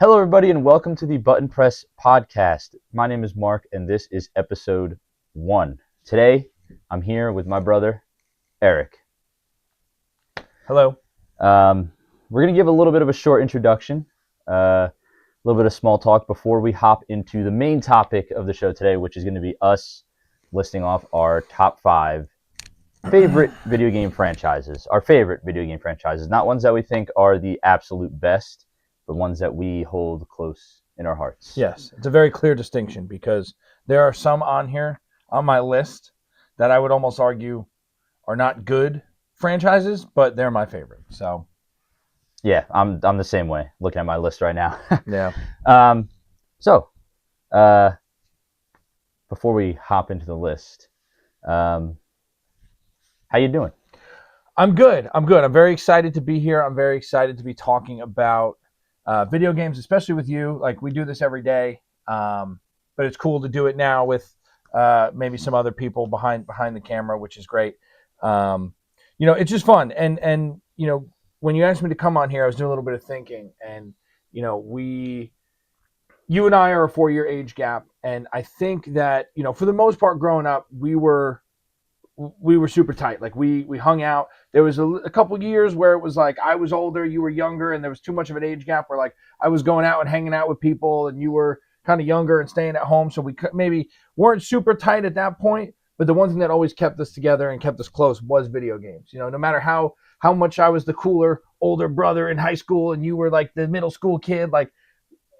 Hello, everybody, and welcome to the ButtonPress podcast. My name is Mark, and this is episode 1. Today, I'm here with my brother, Eric. Hello. We're going to give a little bit of a short introduction, a little bit of small talk before we hop into the main topic of the show today, which is going to be us listing off our top 5 favorite video game franchises. Our favorite video game franchises, not ones that we think are the absolute best, but ones that we hold close in our hearts. Yes, it's a very clear distinction because there are some on here on my list that I would almost argue are not good franchises, but they're my favorite. So Yeah, I'm the same way. Looking at my list right now. yeah, So, before we hop into the list, how you doing? I'm good. I'm very excited to be here. I'm very excited to be talking about video games, especially with you. Like we do this every day, but it's cool to do it now with maybe some other people behind the camera, which is great. It's just fun. And when you asked me to come on here, I was doing a little bit of thinking, and you and I are a 4-year age gap, and I think that for the most part, growing up, we were super tight. Like we hung out. There was a couple years where it was like I was older, you were younger, and there was too much of an age gap where like I was going out and hanging out with people, and you were kind of younger and staying at home. So we maybe weren't super tight at that point. But the one thing that always kept us together and kept us close was video games. No matter how much I was the cooler older brother in high school and you were like the middle school kid, like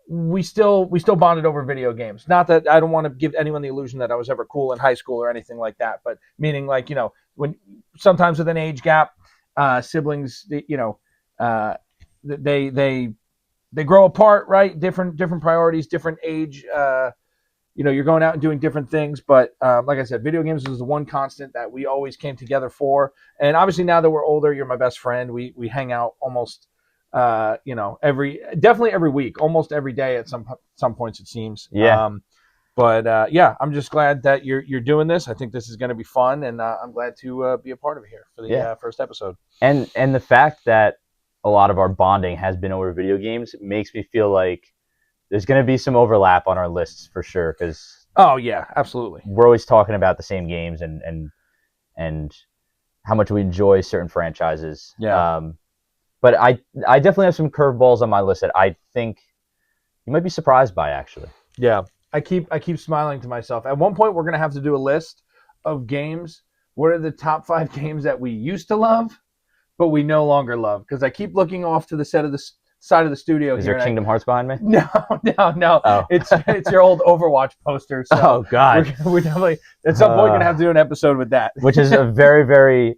we still bonded over video games. Not that I don't want to give anyone the illusion that I was ever cool in high school or anything like that, but meaning like when sometimes with an age gap, siblings, they grow apart, right? Different priorities, different age. You're going out and doing different things, but like I said, video games is the one constant that we always came together for. And obviously now that we're older, you're my best friend. We hang out almost definitely every week, almost every day at some points it seems. Yeah. I'm just glad that you're doing this. I think this is going to be fun, and I'm glad to be a part of it here for the first episode. And the fact that a lot of our bonding has been over video games makes me feel like there's going to be some overlap on our lists for sure, because oh yeah, absolutely, we're always talking about the same games and how much we enjoy certain franchises. Yeah. But I definitely have some curveballs on my list that I think you might be surprised by, actually. Yeah, I keep smiling to myself. At one point, we're gonna have to do a list of games. What are the top 5 games that we used to love, but we no longer love? Because I keep looking off to the side of the studio. Is here there Kingdom Hearts behind me? No. Oh. It's your old Overwatch poster. So oh God, we're definitely at some point gonna have to do an episode with that. Which is a very very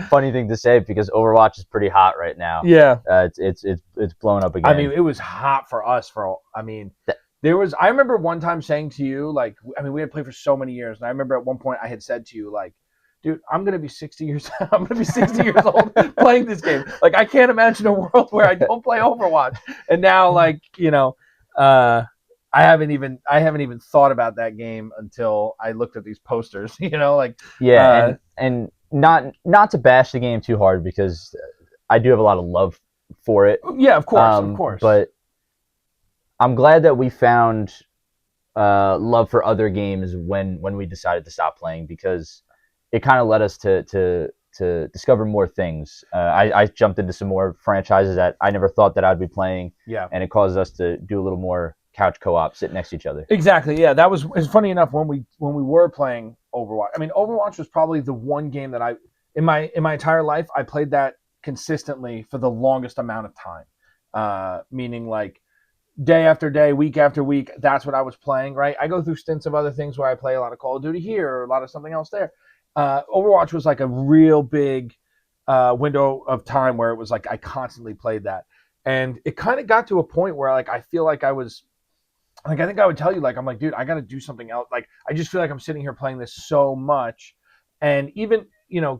funny thing to say because Overwatch is pretty hot right now. Yeah, it's blown up again. I mean, it was hot for us. There was. I remember one time saying to you, like, we had played for so many years, and I remember at one point I had said to you, like, dude, I'm gonna be 60 years. I'm gonna be 60 years old playing this game. Like, I can't imagine a world where I don't play Overwatch. And now, like, I haven't even thought about that game until I looked at these posters. Yeah, and not to bash the game too hard because I do have a lot of love for it. Yeah, of course. But I'm glad that we found love for other games when we decided to stop playing, because it kind of led us to discover more things. I jumped into some more franchises that I never thought that I'd be playing. Yeah. And it caused us to do a little more couch co-op, sit next to each other. Exactly. Yeah, it's funny enough when we were playing Overwatch. I mean, Overwatch was probably the one game that in my entire life I played that consistently for the longest amount of time. Meaning like day after day, week after week, that's what I was playing, right? I go through stints of other things where I play a lot of Call of Duty here or a lot of something else there. Overwatch was like a real big window of time where it was like I constantly played that. And it kind of got to a point where like I feel like I was like, I think I would tell you, like, I'm like, dude, I got to do something else. Like, I just feel like I'm sitting here playing this so much. And even,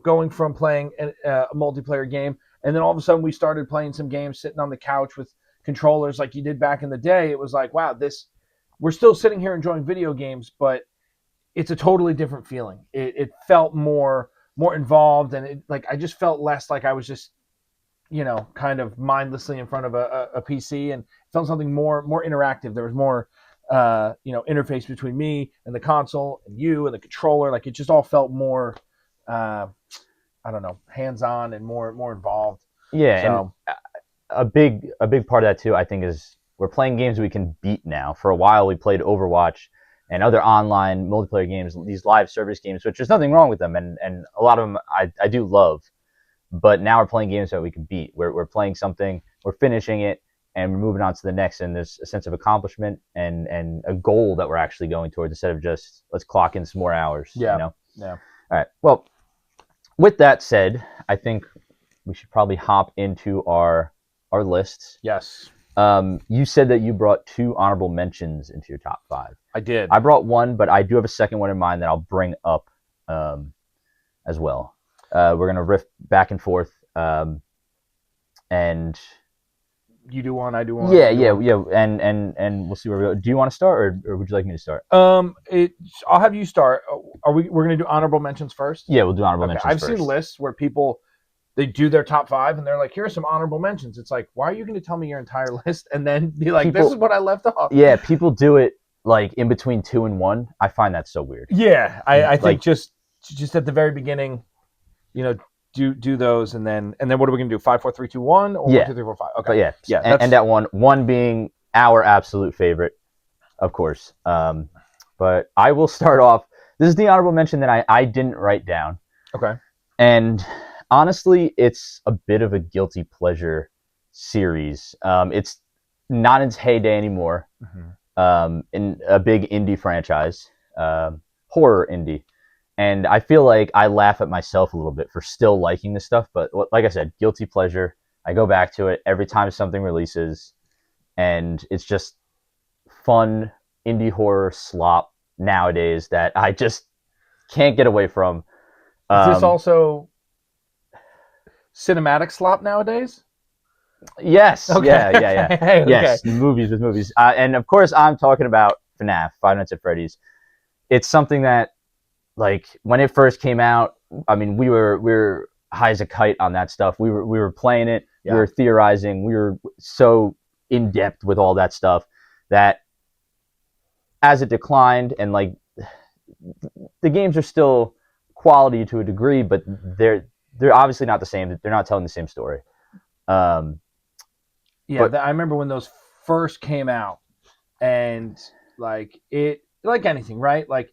going from playing a multiplayer game, and then all of a sudden we started playing some games sitting on the couch with controllers like you did back in the day. It was like, wow, we're still sitting here enjoying video games, but it's a totally different feeling. It felt more involved, and I just felt less like I was just, kind of mindlessly in front of a PC, and felt something more interactive. There was more interface between me and the console and you and the controller. Like it just all felt more I don't know, hands on and more involved. Yeah, So and a big part of that too, I think, is we're playing games we can beat now. For a while, we played Overwatch and other online multiplayer games, these live service games, which there's nothing wrong with them, and a lot of them I do love. But now we're playing games that we can beat. We're playing something, we're finishing it, and we're moving on to the next. And there's a sense of accomplishment and a goal that we're actually going towards instead of just let's clock in some more hours. yeah, You know. yeah. All right. Well, with that said, I think we should probably hop into our lists. Yes, You said that you brought 2 honorable mentions into your top 5. I did. I brought one, but I do have a second one in mind that I'll bring up as well. We're gonna riff back and forth, and You do one, I do one. yeah, I do yeah, one. yeah, and we'll see where we go. Do you want to start, or would you like me to start? I'll have you start. We're gonna do honorable mentions first? Yeah, we'll do honorable Okay. mentions I've first. seen lists where people they do their top 5 and they're like, "Here's some honorable mentions." It's like, why are you going to tell me your entire list and then be like, "This is what I left off"? Yeah, people do it like in between 2 and 1. I find that so weird. Yeah, I think Like- just at the very beginning, do those and then what are we gonna do? 5, 4, 3, 2, 1, or Yeah. 1, 2, 3, 4, 5? Okay. But yeah, Yeah, and that one being our absolute favorite, of course. But I will start off. This is the honorable mention that I didn't write down. Okay. And honestly, it's a bit of a guilty pleasure series. It's not in its heyday anymore. In a big indie franchise, horror indie. And I feel like I laugh at myself a little bit for still liking this stuff. But like I said, guilty pleasure. I go back to it every time something releases. And it's just fun indie horror slop nowadays that I just can't get away from. Is this also cinematic slop nowadays? Yes. Okay. Yeah. Okay. Yes. Movies with movies. And of course, I'm talking about FNAF, Five Nights at Freddy's. It's something that, like, when it first came out, I mean, we were high as a kite on that stuff. We were playing it. Yeah. We were theorizing. We were so in depth with all that stuff that as it declined, and like the games are still quality to a degree, but they're obviously not the same. They're not telling the same story. Yeah, But- I remember when those first came out, and like anything, right? Like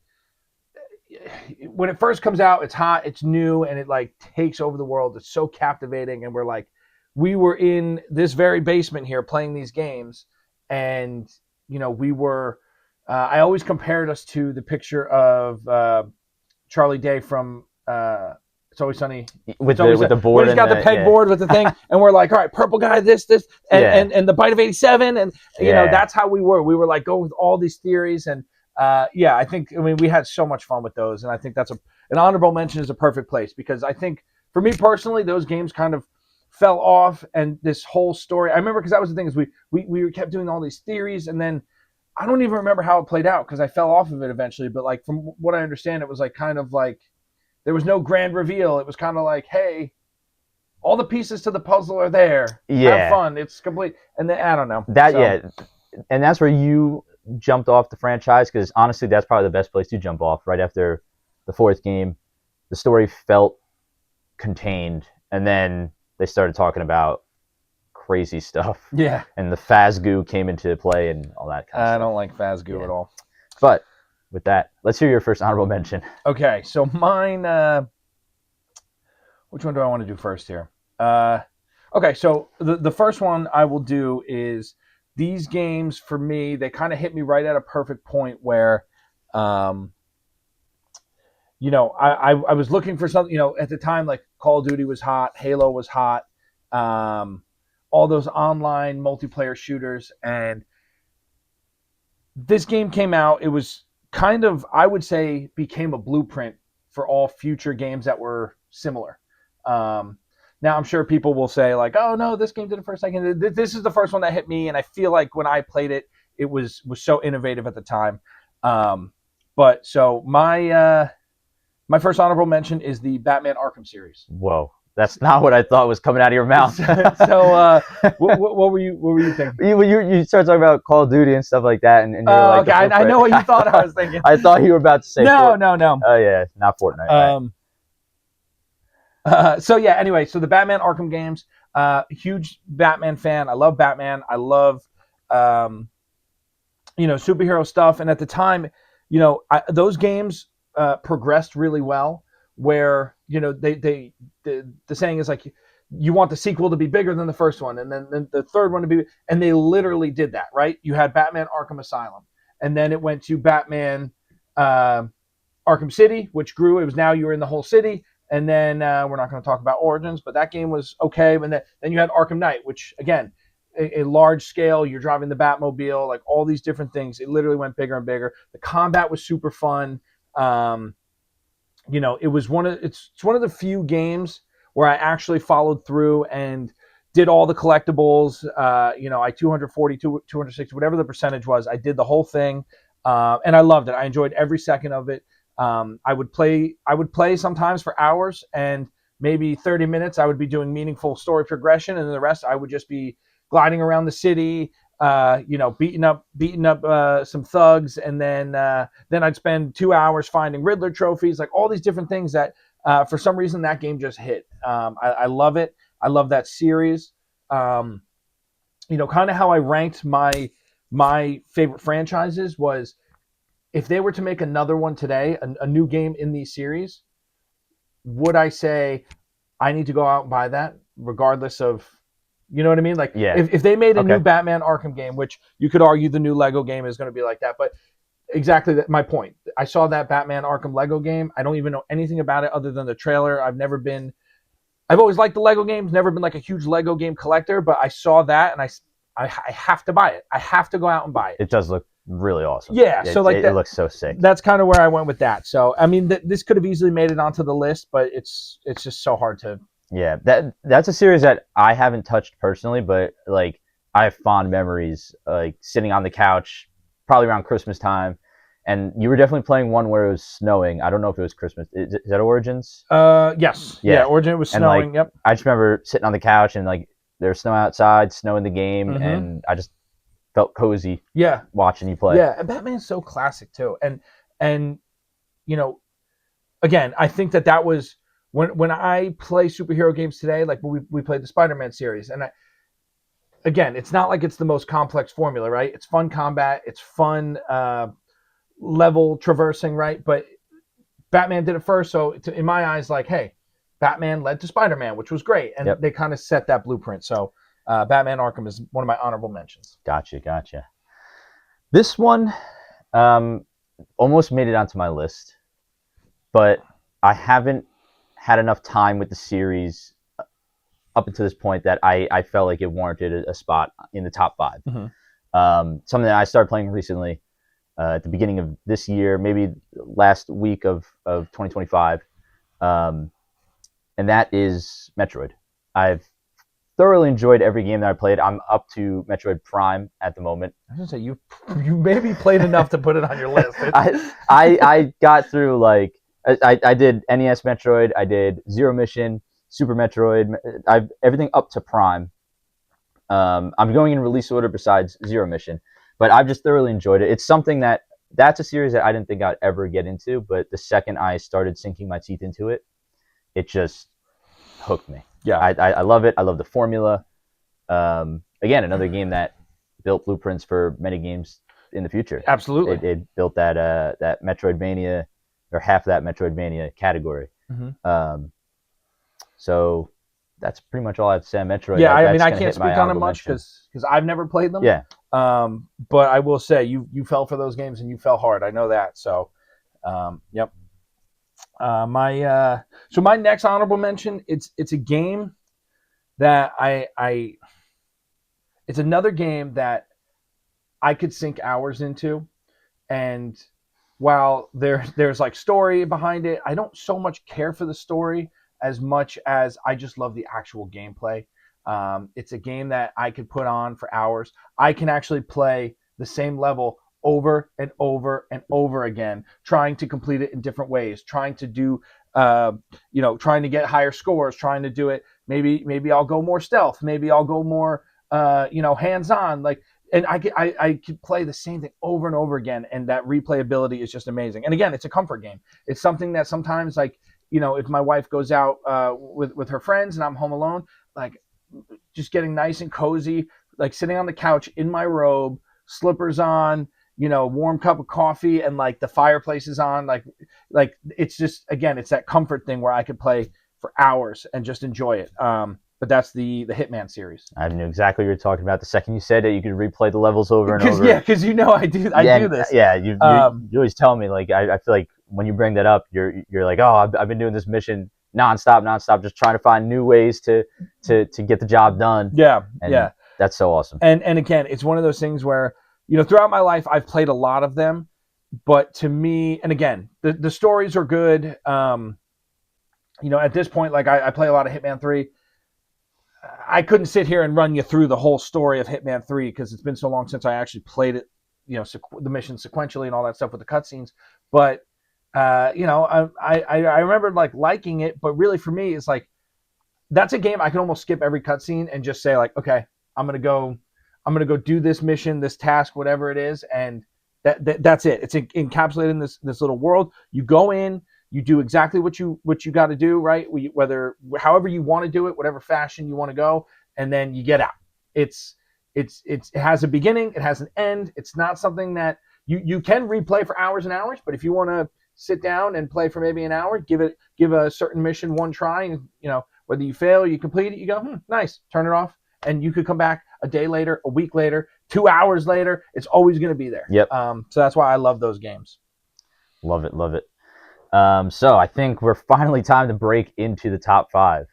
when it first comes out, it's hot, it's new, and it like takes over the world. It's so captivating, and we were in this very basement here playing these games, and we were. I always compared us to the picture of Charlie Day from It's Always Sunny with the board. When he's got the pegboard with the thing, and we're like, all right, purple guy, this, and the bite of 87, and that's how we were. We were like going with all these theories, and I think we had so much fun with those, and I think that's an honorable mention is a perfect place because I think for me personally, those games kind of fell off, and this whole story. I remember because that was the thing is we kept doing all these theories, and then I don't even remember how it played out because I fell off of it eventually. But like from what I understand, it was like kind of like there was no grand reveal. It was kind of like, hey, all the pieces to the puzzle are there. Yeah. Have fun. It's complete. And then I don't know. And that's where you jumped off the franchise because honestly, that's probably the best place to jump off right after the 4th game. The story felt contained, and then they started talking about crazy stuff. Yeah. And the Phasgoo came into play and all that kind of stuff. I don't like Phasgoo at all. But with that, let's hear your first honorable mention. Okay, so mine. Which one do I want to do first here? Okay, so the first one I will do is these games for me. They kind of hit me right at a perfect point where, I was looking for something. At the time, like Call of Duty was hot, Halo was hot, all those online multiplayer shooters, and this game came out. It was kind of, I would say, became a blueprint for all future games that were similar. Now, I'm sure people will say, like, oh, no, this game did it for a second. This is the first one that hit me, and I feel like when I played it, it was so innovative at the time. But so my first honorable mention is the Batman Arkham series. Whoa. That's not what I thought was coming out of your mouth. So, what were you thinking? You start talking about Call of Duty and stuff like that, and you're like, Okay, I know what you thought I was thinking. I thought you were about to say No. Oh yeah, not Fortnite. Right. So yeah. Anyway, so the Batman Arkham games. Huge Batman fan. I love Batman. I love, superhero stuff. And at the time, those games progressed really well. Where the saying is like, you want the sequel to be bigger than the first one, and then the third one to be, and they literally did that, right? You had Batman Arkham Asylum, and then it went to Batman uh, Arkham City, which grew. It was now you were in the whole city, and then we're not going to talk about Origins, but that game was okay. And then you had Arkham Knight, which again, a large scale. You're driving the Batmobile, like all these different things. It literally went bigger and bigger. The combat was super fun. It was it's one of the few games where I actually followed through and did all the collectibles. I 240, 260, whatever the percentage was. I did the whole thing, and I loved it. I enjoyed every second of it. I would play sometimes for hours, and maybe 30 minutes I would be doing meaningful story progression, and then the rest I would just be gliding around the city, beating up some thugs, and then I'd spend 2 hours finding Riddler trophies, like all these different things that for some reason that game just hit. I love it. I love that series. Kind of how I ranked my favorite franchises was, if they were to make another one today, a new game in these series, would I say I need to go out and buy that regardless of, you know what I mean? Like, Yeah. if they made a new Okay. Batman Arkham game, which you could argue the new Lego game is going to be like that, but exactly my point. I saw that Batman Arkham Lego game. I don't even know anything about it other than the trailer. I've always liked the Lego games, never been like a huge Lego game collector, but I saw that and I have to buy it. I have to go out and buy it. It does look really awesome. Yeah, so like it looks so sick. That's kind of where I went with that. So I mean, this could have easily made it onto the list, but it's just so hard to. Yeah, that's a series that I haven't touched personally, but like I have fond memories, like sitting on the couch, probably around Christmas time, and you were definitely playing one where it was snowing. I don't know if it was Christmas. Is that Origins? Yes, Yeah. Origin was And snowing. like, Yep. I just remember sitting on the couch and like there's snow outside, snow in the game, Mhm. and I just felt cozy Yeah, watching you play. yeah, and Batman's so classic too, and you know, again, I think that was when I play superhero games today, like when we played the Spider-Man series, and again, it's not like it's the most complex formula, right? It's fun combat, it's fun level traversing, right? But Batman did it first, so in my eyes, like, hey, Batman led to Spider-Man, which was great, and Yep. they kind of set that blueprint. So, Batman Arkham is one of my honorable mentions. Gotcha. This one almost made it onto my list, but I haven't had enough time with the series up until this point that I felt like it warranted a spot in the top 5. Something that I started playing recently, at the beginning of this year, maybe last week of 2025, and that is Metroid. I've thoroughly enjoyed every game that I played. I'm up to Metroid Prime at the moment. I was gonna say you maybe played enough to put it on your list. I got through like I did NES Metroid, I did Zero Mission, Super Metroid. I've everything up to Prime. I'm going in release order besides Zero Mission, but I've just thoroughly enjoyed it. It's something that's a series that I didn't think I'd ever get into, but the second I started sinking my teeth into it, it just hooked me. Yeah, I love it. I love the formula. Again, another game that built blueprints for many games in the future. absolutely. It built that Metroidvania, or half of that Metroidvania category. So that's pretty much all I have to say on Metroid. Yeah, I That's mean, I gonna can't hit my speak on it honorable much mention. because I've never played them. Yeah, But I will say you fell for those games and you fell hard. I know that. So, yep. My next honorable mention, it's a game that it's another game that I could sink hours into, and while there's like story behind it, I don't so much care for the story as much as I just love the actual gameplay. It's a game that I could put on for hours. I can actually play the same level over and over and over again, trying to complete it in different ways, trying to do trying to get higher scores, trying to do it. Maybe I'll go more stealth. Maybe I'll go more hands on. Like, and I could play the same thing over and over again, and that replayability is just amazing. And again, it's a comfort game. It's something that sometimes, like, if my wife goes out with her friends and I'm home alone, like, just getting nice and cozy, like sitting on the couch in my robe, slippers on, warm cup of coffee, and like the fireplace is on, like it's just, again, it's that comfort thing where I could play for hours and just enjoy it. But that's the Hitman series. I knew exactly what you were talking about the second you said it. You could replay the levels over and over. Yeah, because I do this. Yeah, you always tell me, like, I feel like when you bring that up, you're like, oh, I've been doing this mission nonstop, just trying to find new ways to get the job done. Yeah, and that's so awesome. And again, it's one of those things where, throughout my life, I've played a lot of them, but to me, and again, the stories are good. At this point, like, I play a lot of Hitman 3. I couldn't sit here and run you through the whole story of Hitman 3 because it's been so long since I actually played it, the mission sequentially and all that stuff with the cutscenes. But, I remember like liking it, but really for me, it's like, that's a game I can almost skip every cutscene and just say, like, okay, I'm gonna go do this mission, this task, whatever it is, and that's it. It's encapsulated in this little world. You go in, you do exactly what you got to do, right? However you want to do it, whatever fashion you want to go, and then you get out. It has a beginning, it has an end. It's not something that you can replay for hours and hours, but if you want to sit down and play for maybe an hour, give a certain mission one try, and whether you fail or you complete it, you go, nice, turn it off, and you could come back a day later, a week later, 2 hours later. It's always going to be there. Yep. So that's why I love those games. Love it. So I think we're finally time to break into the top 5.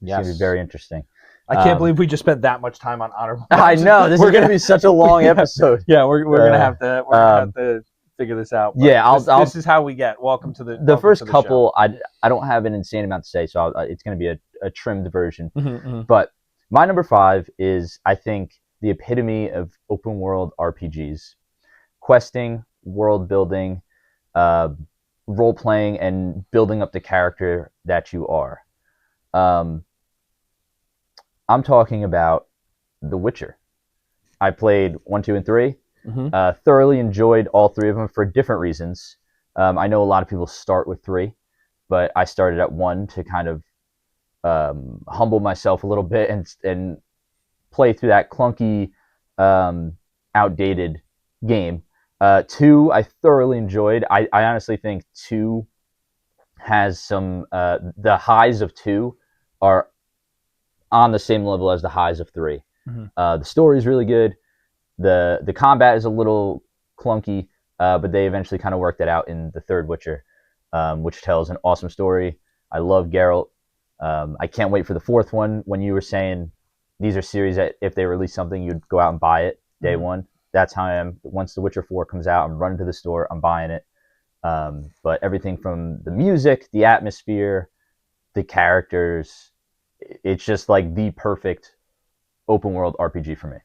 It's going to be very interesting. I can't believe we just spent that much time on honorable. I know, this is going to be such a long episode. Yeah, we're going to have to figure this out. Yeah, this is how we get. Welcome to the first couple. I don't have an insane amount to say, so it's going to be a trimmed version. Mm-hmm. But my number 5 is, I think, the epitome of open world RPGs: questing, world building, role playing, and building up the character that you are. I'm talking about The Witcher. I played 1, 2, and 3. Mm-hmm. Thoroughly enjoyed all 3 of them for different reasons. I know a lot of people start with 3, but I started at 1 to kind of humble myself a little bit and play through that clunky, outdated game. 2, I thoroughly enjoyed. I honestly think 2 has some the highs of 2 are on the same level as the highs of 3. Mm-hmm. The story is really good. The combat is a little clunky, but they eventually kind of worked that out in the 3rd Witcher, which tells an awesome story. I love Geralt. I can't wait for the 4th one. When you were saying these are series that if they release something, you'd go out and buy it day one. That's how I am. Once The Witcher 4 comes out, I'm running to the store, I'm buying it. But everything from the music, the atmosphere, the characters, it's just like the perfect open world RPG for me.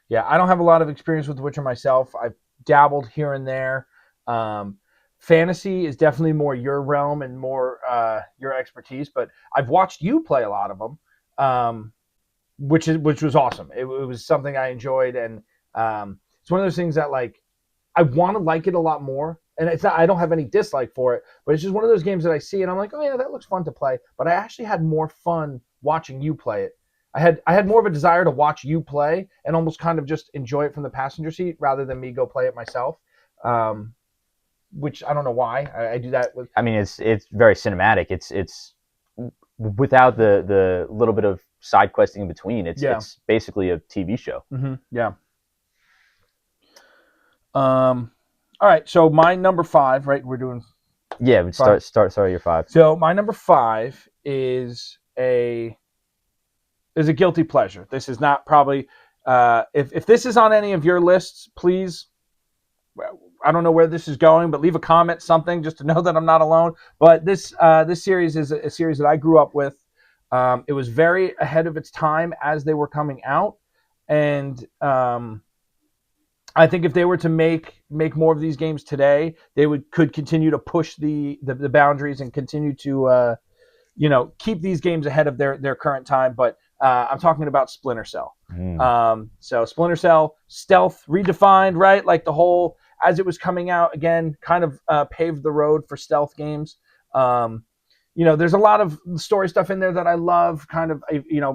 Yeah, I don't have a lot of experience with The Witcher myself. I've dabbled here and there. Fantasy is definitely more your realm and more your expertise, but I've watched you play a lot of them, which was awesome. It was something I enjoyed, and it's one of those things that, like, I want to like it a lot more. And it's not, I don't have any dislike for it, but it's just one of those games that I see and I'm like, oh yeah, that looks fun to play. But I actually had more fun watching you play it. I had more of a desire to watch you play and almost kind of just enjoy it from the passenger seat rather than me go play it myself. Which I don't know why I do that with. I mean, it's very cinematic. It's without the little bit of side questing in between. It's basically a TV show. Mm-hmm. Yeah. All right. So my number 5, right? We're doing. Yeah. We start your 5. So my number 5 is a guilty pleasure. This is not probably if this is on any of your lists, please. I don't know where this is going, but leave a comment, something, just to know that I'm not alone. But this series is a series that I grew up with. It was very ahead of its time as they were coming out, and I think if they were to make more of these games today, they could continue to push the boundaries and continue to keep these games ahead of their current time. But I'm talking about Splinter Cell. Mm. So Splinter Cell stealth redefined, right? Like the whole as it was coming out again, kind of paved the road for stealth games. Um, there's a lot of story stuff in there that I love. Kind of,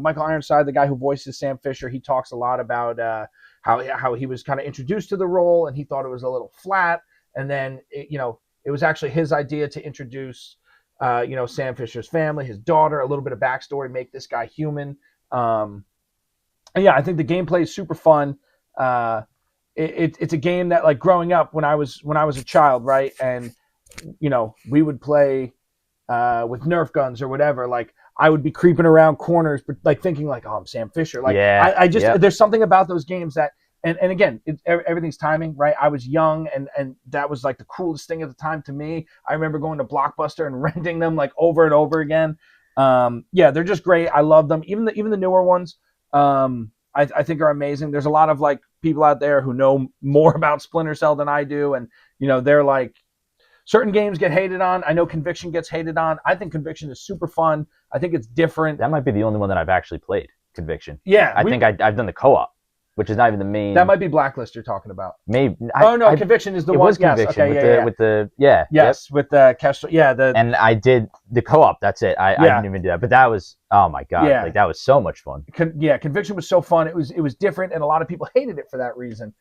Michael Ironside, the guy who voices Sam Fisher, he talks a lot about how he was kind of introduced to the role and he thought it was a little flat, and then it was actually his idea to introduce Sam Fisher's family, his daughter, a little bit of backstory, make this guy human. And yeah, I think the gameplay is super fun. It's a game that, like, growing up when I was a child, right, and we would play with Nerf guns or whatever. Like, I would be creeping around corners, but like thinking like, oh, I'm Sam Fisher. Like, Yeah. I just Yep. there's something about those games that, and again, everything's timing, right? I was young, and that was like the coolest thing at the time to me. I remember going to Blockbuster and renting them like over and over again. Yeah, they're just great. I love them. Even the newer ones, I think are amazing. There's a lot of like people out there who know more about Splinter Cell than I do, and they're like, certain games get hated on. I know Conviction gets hated on. I think Conviction is super fun. I think it's different. That might be the only one that I've actually played, Conviction. Yeah, I think I've done the co-op, which is not even the main. That might be Blacklist you're talking about. Maybe. Conviction is the it one. was Conviction with the yes, yep. with the Kestrel. Yeah, and I did the co-op. That's it. I didn't even do that, but that was, oh my god, like that was so much fun. Conviction was so fun. It was different, and a lot of people hated it for that reason.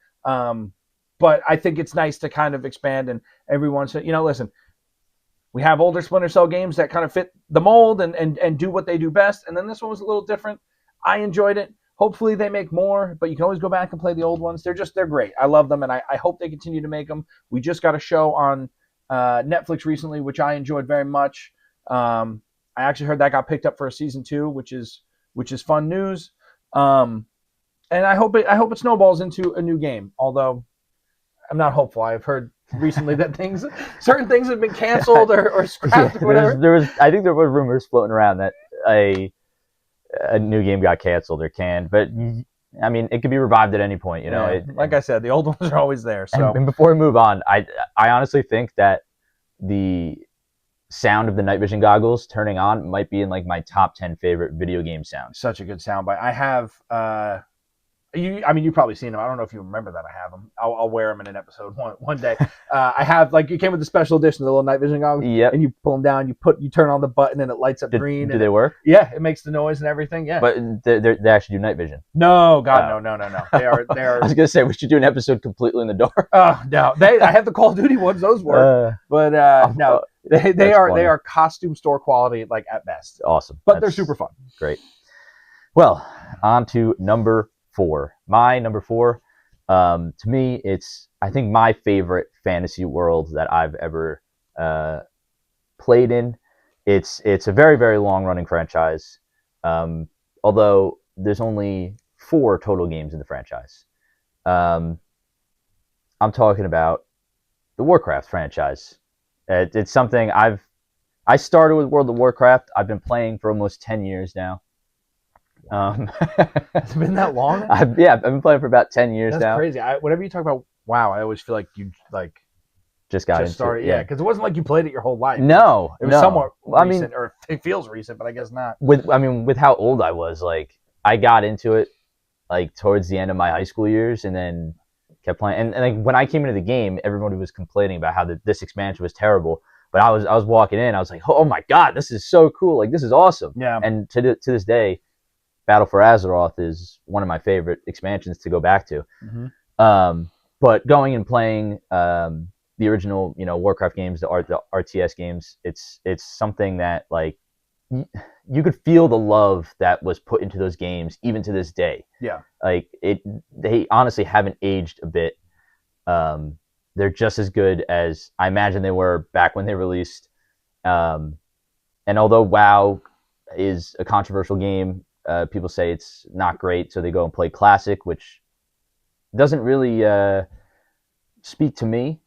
But I think it's nice to kind of expand, and everyone said, listen, we have older Splinter Cell games that kind of fit the mold and do what they do best, and then this one was a little different. I enjoyed it. Hopefully they make more, but you can always go back and play the old ones. They're great. I love them, and I hope they continue to make them. We just got a show on Netflix recently, which I enjoyed very much. I actually heard that got picked up for a season 2, which is fun news. And I hope it snowballs into a new game. Although I'm not hopeful. I've heard recently that certain things have been canceled or scrapped or whatever. I think there were rumors floating around that a new game got canceled or canned, but I mean, it could be revived at any point. Like I said, the old ones are always there. So, and before we move on, I honestly think that the sound of the night vision goggles turning on might be in like my top 10 favorite video game sounds. Such a good soundbite. I have. You've probably seen them. I don't know if you remember that I have them. I'll wear them in an episode one day. I have, like, it came with the special edition, the little night vision goggles. Yep. And you pull them down, you turn on the button, and it lights up green. Do they work? Yeah, it makes the noise and everything. Yeah. But they actually do night vision. No, God, no. They are. I was gonna say we should do an episode completely in the dark. Oh no, I have the Call of Duty ones. Those work. But no, they are costume store quality, like, at best. Awesome. But they're super fun. Great. Well, on to number 4. My number 4, to me, it's, I think, my favorite fantasy world that I've ever played in. It's a very, very long running franchise, although there's only 4 total games in the franchise. I'm talking about the Warcraft franchise. It's something I started with World of Warcraft. I've been playing for almost 10 years now. It's been that long? I've been playing for about 10 years now. That's crazy. Whenever you talk about WoW, I always feel like you just got into started. it. Yeah, because it wasn't like you played it your whole life. No, it was somewhat recent, or it feels recent, but I guess not. With how old I was, like, I got into it like towards the end of my high school years, and then kept playing. And like, when I came into the game, everybody was complaining about how this expansion was terrible. But I was walking in, I was like, oh my god, this is so cool! Like, this is awesome. Yeah. And to this day, Battle for Azeroth is one of my favorite expansions to go back to. Mm-hmm. But going and playing the original, Warcraft games, the RTS games, it's something that, like, you could feel the love that was put into those games even to this day. Yeah. Like, they honestly haven't aged a bit. They're just as good as I imagine they were back when they released. And although WoW is a controversial game, people say it's not great, so they go and play Classic, which doesn't really speak to me.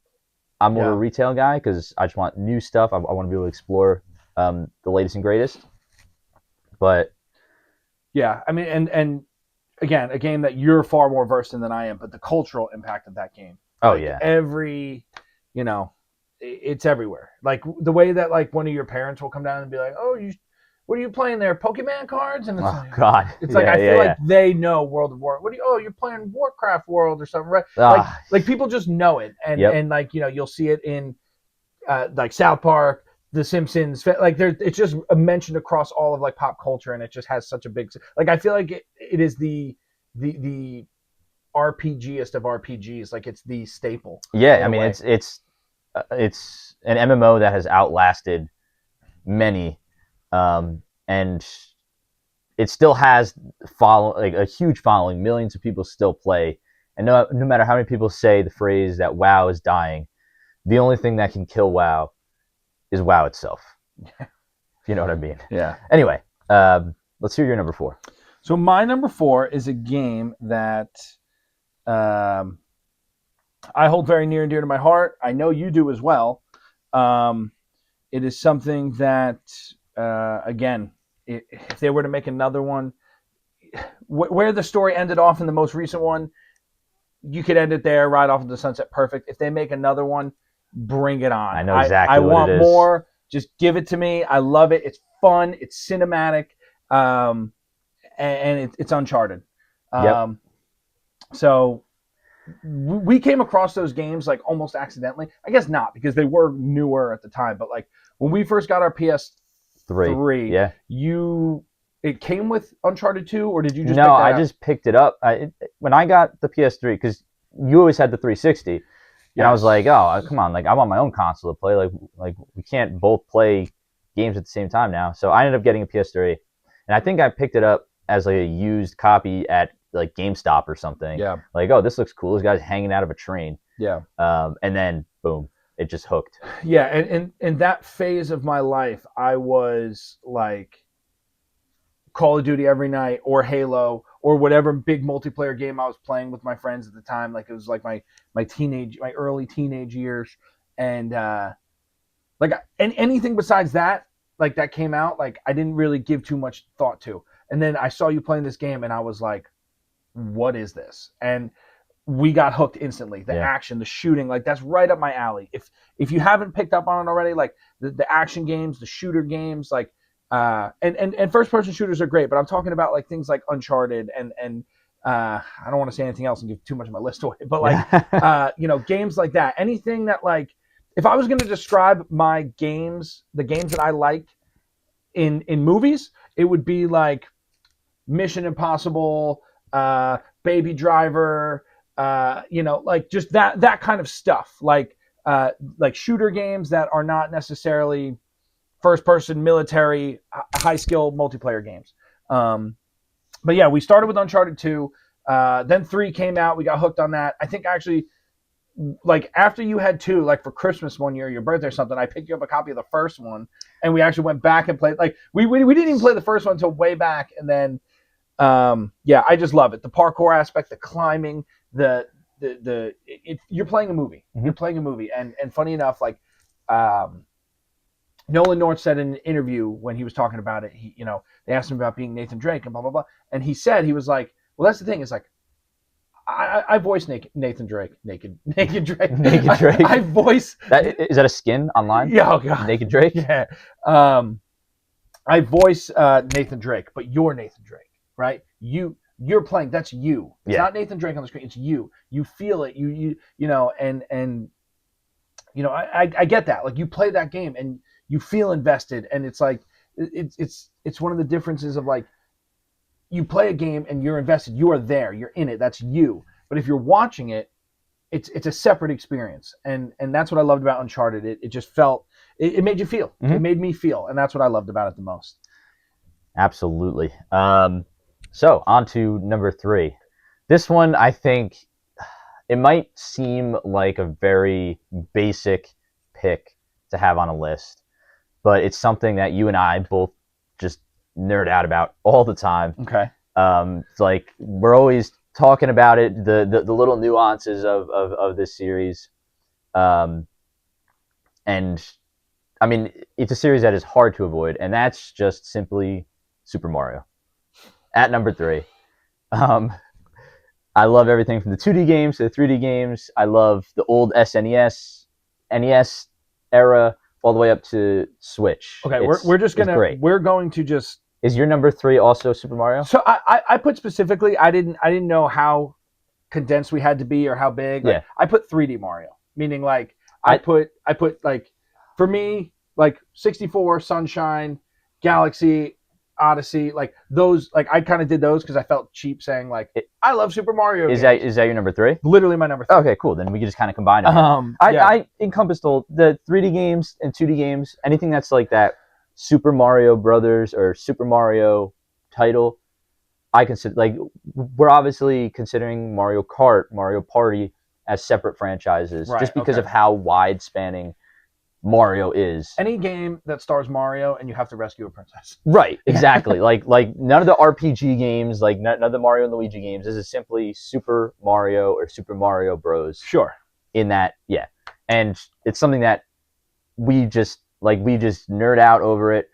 I'm more of a retail guy because I just want new stuff. I want to be able to explore the latest and greatest. But yeah, I mean, and again, a game that you're far more versed in than I am, but the cultural impact of that game. Oh Like yeah. every, it's everywhere. Like the way that like one of your parents will come down and be like, "Oh, what are you playing there? Pokemon cards?" And Oh God. it's like Yeah, I feel yeah, like yeah. they know World of War. Oh, you're playing Warcraft World or something, right? Ah, Like people just know it, and yep. like you'll see it in like South Park, The Simpsons. Like it's just mentioned across all of like pop culture, and it just has such a big. Like I feel like it is the RPGest of RPGs. Like it's the staple Yeah, in I a mean way. it's an MMO that has outlasted many, and it still has like a huge following. Millions of people still play, and no matter how many people say the phrase that WoW is dying, the only thing that can kill WoW is WoW itself. If you know what I mean. Yeah. Anyway, let's hear your number 4. So my number 4 is a game that um, I hold very near and dear to my heart. I know you do as well. Um, it is something that, again, if they were to make another one, where the story ended off in the most recent one, you could end it there, right off into the sunset, perfect. If they make another one, bring it on. I know I exactly what it want is. more. Just give it to me. I love it. It's fun. It's cinematic, um, and it's Uncharted. Yep. So we came across those games like almost accidentally. I guess not because they were newer at the time, but like when we first got our 3. PS3, Yeah. it came with Uncharted 2, or did you just No, pick that I up? just picked it up. When I got the PS3, because you always had the 360, and I was Yes. like, oh, come on, like I want my own console to play. Like we can't both play games at the same time now. So I ended up getting a PS3, and I think I picked it up as like a used copy at like GameStop or something. Yeah. Like, oh, this looks cool. This guy's hanging out of a train. Yeah. And then boom, it just hooked. Yeah, and in that phase of my life, I was like Call of Duty every night or Halo or whatever big multiplayer game I was playing with my friends at the time. Like it was like my early teenage years, and like and anything besides that, like that came out, like I didn't really give too much thought to. And then I saw you playing this game, and I was like, "What is this?" And we got hooked instantly. The Yeah. action, the shooting, like that's right up my alley. If you haven't picked up on it already, like the action games, the shooter games, like and first person shooters are great, but I'm talking about like things like Uncharted and I don't want to say anything else and give too much of my list away, but like games like that. Anything that like if I was going to describe my games, the games that I like in movies, it would be like Mission Impossible, Baby Driver, like just that kind of stuff, like shooter games that are not necessarily first person military high skill multiplayer games. But yeah, we started with Uncharted 2. Then 3 came out. We got hooked on that. I think actually, like after you had 2, like for Christmas one year, your birthday or something, I picked you up a copy of the first one, and we actually went back and played. Like we didn't even play the first one until way back, and then yeah, I just love it. The parkour aspect, the climbing, you're playing a movie. Mm-hmm. You're playing a movie, and funny enough, like um, Nolan North said in an interview when he was talking about it, they asked him about being Nathan Drake and blah blah blah, and he said he was like, well, that's the thing is like. I voice Nathan Drake, naked Drake, Naked Drake. I voice that. Is that a skin online? Yeah, oh god, Naked Drake. Yeah, I voice Nathan Drake, but you're Nathan Drake, right? You're playing. That's you. It's not Nathan Drake on the screen. It's you. You feel it. And I get that. Like you play that game and you feel invested, and it's like it's one of the differences of like you play a game and you're invested. You are there. You're in it. That's you. But if you're watching it, it's a separate experience, and that's what I loved about Uncharted. It just felt it made you feel. Mm-hmm. It made me feel, and that's what I loved about it the most. Absolutely. So on to number 3. This one, I think it might seem like a very basic pick to have on a list, but it's something that you and I both just nerd out about all the time. Okay. It's like we're always talking about it, the little nuances of this series. And I mean, it's a series that is hard to avoid, and that's just simply Super Mario. At number 3. Um, I love everything from the 2D games to the 3D games. I love the old SNES, NES era, all the way up to Switch. Okay, we're going to just. Is your number 3 also Super Mario? So I put specifically. I didn't know how condensed we had to be or how big. Like, Yeah. I put 3D Mario, meaning like I put like, for me, like 64, Sunshine, Galaxy, Odyssey, like those. Like, I kind of did those because I felt cheap saying like I love Super Mario. Is games. that your number 3? Literally my number 3. Okay, cool. Then we can just kind of combine it. I encompassed all the 3D games and 2D games. Anything that's like that Super Mario Brothers or Super Mario title, I consider, like, we're obviously considering Mario Kart, Mario Party as separate franchises, Right, just because okay. of how wide spanning Mario is. Any game that stars Mario and you have to rescue a princess. Right, exactly. like none of the RPG games, like none of the Mario and Luigi games. This is simply Super Mario or Super Mario Bros. Sure. In that, yeah, and it's something that we just nerd out over it.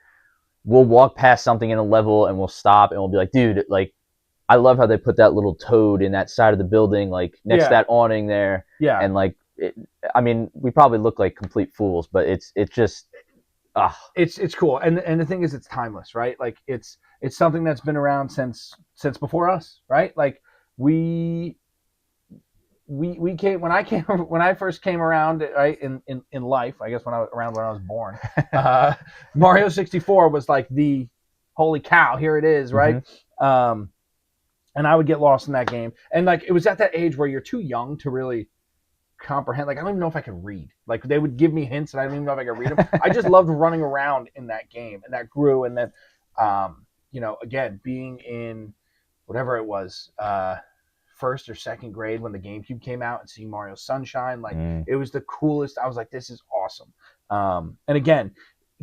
We'll walk past something in a level and we'll stop and we'll be like, dude, like, I love how they put that little toad in that side of the building, like next to that awning there. Yeah. And like, I mean, we probably look like complete fools, but it's just, it's cool. And the thing is, it's timeless, right? Like, it's something that's been around since before us, right? Like, we came when I first came around, right, in life, I guess when I was born. Mario 64 was like the holy cow, here it is, right? Mm-hmm. And I would get lost in that game, and like, it was at that age where you're too young to really comprehend. Like, I don't even know if I could read. Like, they would give me hints and I didn't even know if I could read them. I just loved running around in that game, and that grew. And then again, being in whatever it was, first or second grade when the GameCube came out, and seeing Mario Sunshine, like, it was the coolest. I was like, this is awesome. And again,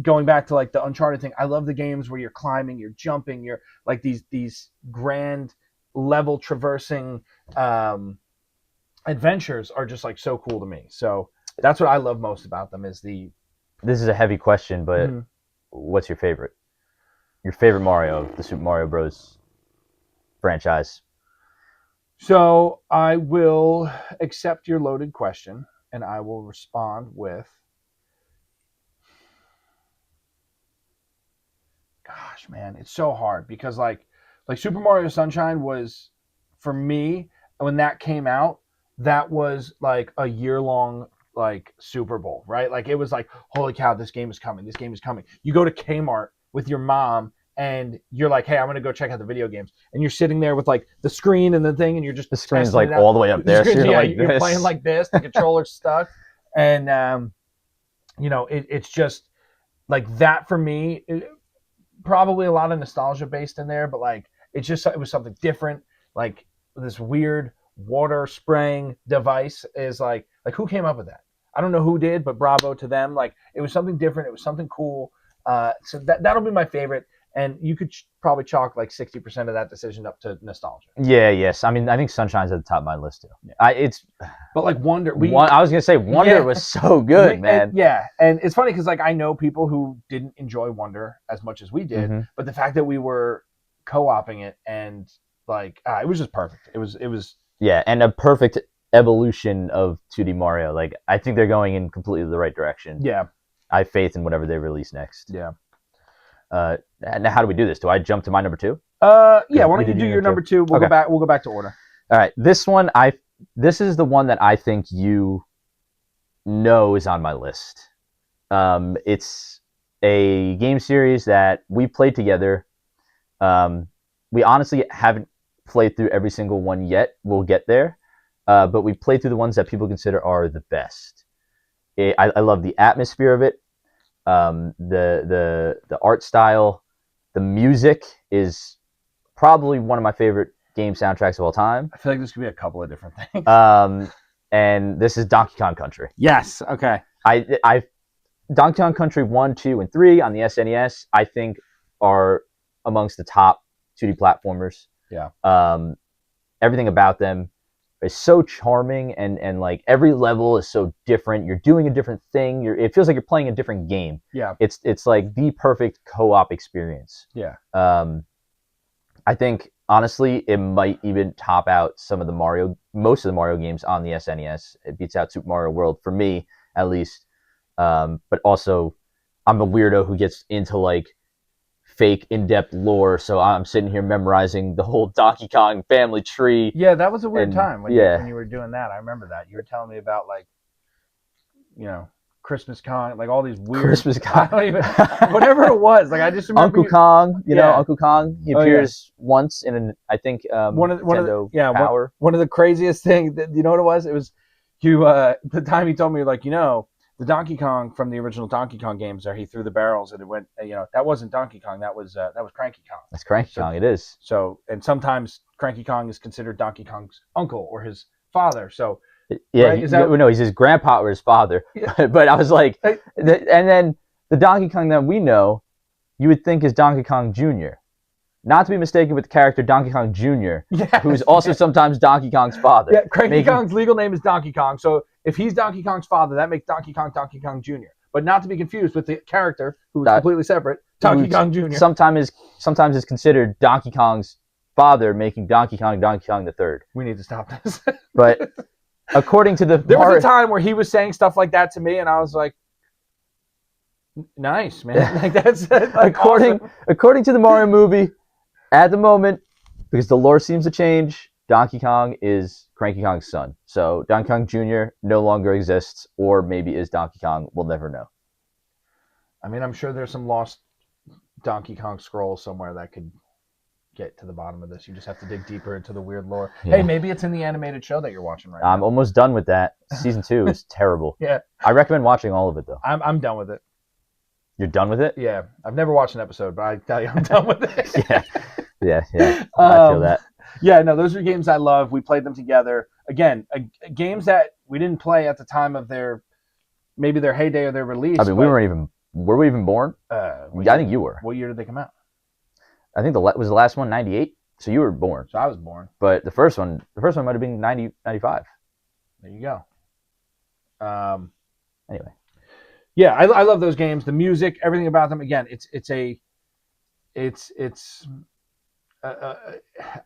going back to like the Uncharted thing, I love the games where you're climbing, you're jumping, you're like these grand level traversing adventures are just like so cool to me. So that's what I love most about them. This is a heavy question, but what's your favorite? Your favorite Mario, the Super Mario Bros. Franchise? So I will accept your loaded question, and I will respond with, gosh, man, it's so hard because like Super Mario Sunshine was, for me, when that came out, that was like a year-long like Super Bowl, right? Like, it was like, holy cow, this game is coming. This game is coming. You go to Kmart with your mom and you're like, hey, I'm going to go check out the video games. And you're sitting there with like the screen and the thing, and you're just, the screen's like all the way up there. So you're playing like this, the controller's stuck. And, it's just like that for me. Probably a lot of nostalgia based in there, but like, it was something different. Like, this weird water spraying device is like who came up with that? I don't know who did, but bravo to them. Like, it was something different. It was something cool. So that'll be my favorite. And you could probably chalk like 60% of that decision up to nostalgia. Yeah, yes. I mean, I think Sunshine's at the top of my list too. Yeah. But like Wonder, I was gonna say Wonder was so good, man. And it's funny because like, I know people who didn't enjoy Wonder as much as we did, but the fact that we were co-oping it, and like, it was just perfect. It was yeah, and a perfect evolution of 2D Mario. Like, I think they're going in completely the right direction. Yeah, I have faith in whatever they release next. Yeah. Now, how do we do this? Do I jump to my number 2? Yeah. Why don't you do your number 2? We'll go back. We'll go back to order. All right. This is the one that I think you know is on my list. It's a game series that we played together. We honestly haven't played through every single one yet. We'll get there. But we played through the ones that people consider are the best. I love the atmosphere of it. The art style, the music is probably one of my favorite game soundtracks of all time. I feel like this could be a couple of different things. And this is Donkey Kong Country. Yes. Okay. Donkey Kong Country 1, 2, and 3 on the SNES, I think, are amongst the top 2D platformers. Yeah. Everything about them is so charming, and like, every level is so different. You're doing a different thing. It feels like you're playing a different game. Yeah. It's like the perfect co-op experience. Yeah. I think honestly, it might even top out most of the Mario games on the SNES. It beats out Super Mario World for me, at least. But also, I'm a weirdo who gets into like fake in-depth lore, so I'm sitting here memorizing the whole Donkey Kong family tree. Yeah, that was a weird And time when yeah, you were doing that. I remember that. You were telling me about like, you know, Christmas Kong, like all these weird Christmas I Kong, don't even whatever it was. Like I just remember Uncle you, Kong. yeah. Uncle Kong. He Oh yeah. appears once in an I think One of the Nintendo yeah, Power. one of the craziest things that you know what it was? It was you the time he told me like, the Donkey Kong from the original Donkey Kong games there, he threw the barrels and it went, that wasn't Donkey Kong, that was Cranky Kong. That's Cranky So Kong. It is. so and sometimes Cranky Kong is considered Donkey Kong's uncle or his father. So Yeah, right, is that no, he's his grandpa or his father. yeah, But I was like, hey, and then the Donkey Kong that we know, you would think is Donkey Kong Jr. Not to be mistaken with the character Donkey Kong Jr., who is yes, also yeah. sometimes Donkey Kong's father. Yeah, Cranky Making Kong's legal name is Donkey Kong. So if he's Donkey Kong's father, that makes Donkey Kong Jr. But not to be confused with the character who is that completely separate, Donkey Kong Jr. sometimes is considered Donkey Kong's father, making Donkey Kong the third. We need to stop this. But according to the there was a time where he was saying stuff like that to me, and I was like, "Nice, man." Like that's like according to the Mario movie, at the moment, because the lore seems to change, Donkey Kong is Cranky Kong's son. So Donkey Kong Jr. no longer exists, or maybe is Donkey Kong. We'll never know. I mean, I'm sure there's some lost Donkey Kong scrolls somewhere that could get to the bottom of this. You just have to dig deeper into the weird lore. Yeah. Hey, maybe it's in the animated show that you're watching right now. I'm almost done with that. Season 2 is terrible. Yeah, I recommend watching all of it though. I'm done with it. You're done with it? Yeah, I've never watched an episode, but I tell you, I'm done with it. Yeah. I feel that. Yeah, no, those are games I love. We played them together. Again, games that we didn't play at the time of their heyday or their release. I mean, were we even born? I think you were. What year did they come out? I think was the last one 98. So you were born. So I was born. But the first one might have been 90, 95. There you go. Anyway. Yeah, I love those games. The music, everything about them. Again,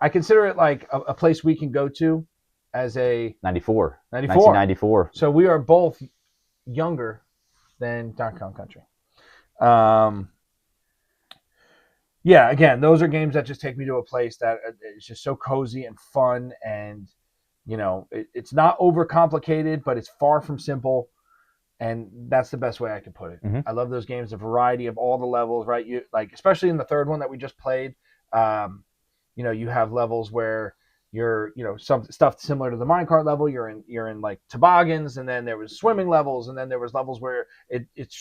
I consider it like a place we can go to as a 94. 94. 1994. So we are both younger than Donkey Kong Country. Yeah, again, those are games that just take me to a place that is just so cozy and fun, and it's not overcomplicated, but it's far from simple. And that's the best way I could put it. Mm-hmm. I love those games, the variety of all the levels, right? You like, especially in the third one that we just played. You have levels where you're, some stuff similar to the minecart level. You're in like toboggans, and then there was swimming levels, and then there was levels where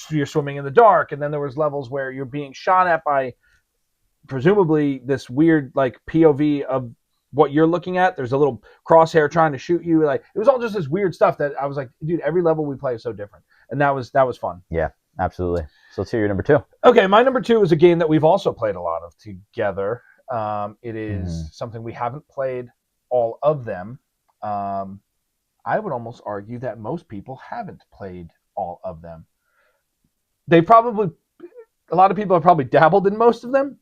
you're swimming in the dark, and then there was levels where you're being shot at by presumably this weird like POV of what you're looking at. There's a little crosshair trying to shoot you. Like it was all just this weird stuff that I was like, dude, every level we play is so different, and that was fun. Yeah, absolutely. So let's hear your number 2. Okay, my number 2 is a game that we've also played a lot of together. It is something we haven't played all of them. I would almost argue that most people haven't played all of them. A lot of people have probably dabbled in most of them.